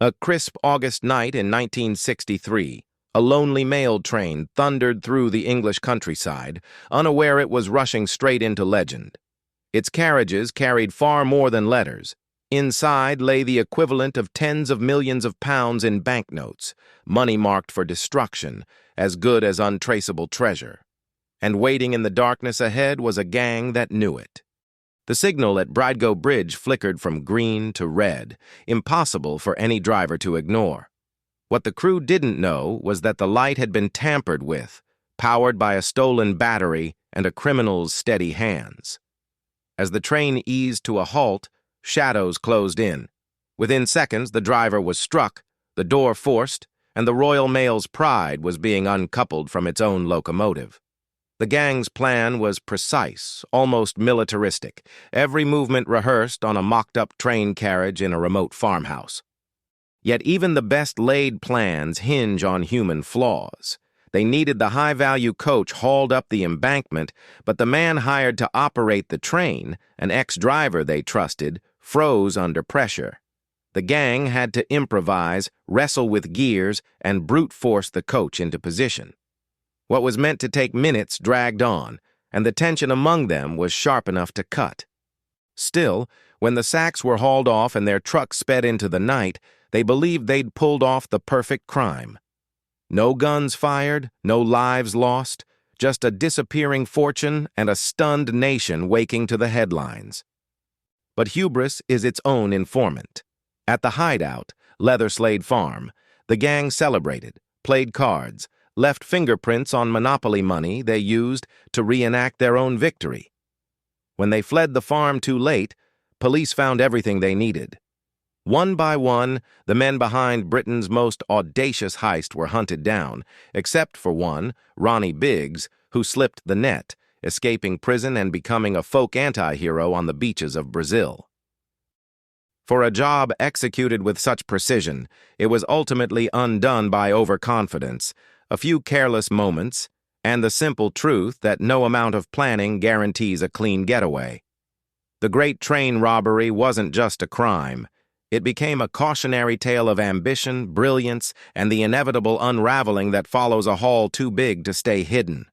A crisp August night in 1963, a lonely mail train thundered through the English countryside, unaware it was rushing straight into legend. Its carriages carried far more than letters. Inside lay the equivalent of tens of millions of pounds in banknotes, money marked for destruction, as good as untraceable treasure. And waiting in the darkness ahead was a gang that knew it. The signal at Bridego Bridge flickered from green to red, impossible for any driver to ignore. What the crew didn't know was that the light had been tampered with, powered by a stolen battery and a criminal's steady hands. As the train eased to a halt, shadows closed in. Within seconds, the driver was struck, the door forced, and the Royal Mail's pride was being uncoupled from its own locomotive. The gang's plan was precise, almost militaristic, every movement rehearsed on a mocked-up train carriage in a remote farmhouse. Yet even the best-laid plans hinge on human flaws. They needed the high-value coach hauled up the embankment, but the man hired to operate the train, an ex-driver they trusted, froze under pressure. The gang had to improvise, wrestle with gears, and brute force the coach into position. What was meant to take minutes dragged on, and the tension among them was sharp enough to cut. Still, when the sacks were hauled off and their truck sped into the night, they believed they'd pulled off the perfect crime. No guns fired, no lives lost, just a disappearing fortune and a stunned nation waking to the headlines. But hubris is its own informant. At the hideout, Leatherslade Farm, the gang celebrated, played cards, left fingerprints on monopoly money they used to reenact their own victory. When they fled the farm too late, police found everything they needed. One by one, the men behind Britain's most audacious heist were hunted down, except for one, Ronnie Biggs, who slipped the net, escaping prison and becoming a folk anti-hero on the beaches of Brazil. For a job executed with such precision, it was ultimately undone by overconfidence, a few careless moments, and the simple truth that no amount of planning guarantees a clean getaway. The Great Train Robbery wasn't just a crime. It became a cautionary tale of ambition, brilliance, and the inevitable unraveling that follows a haul too big to stay hidden.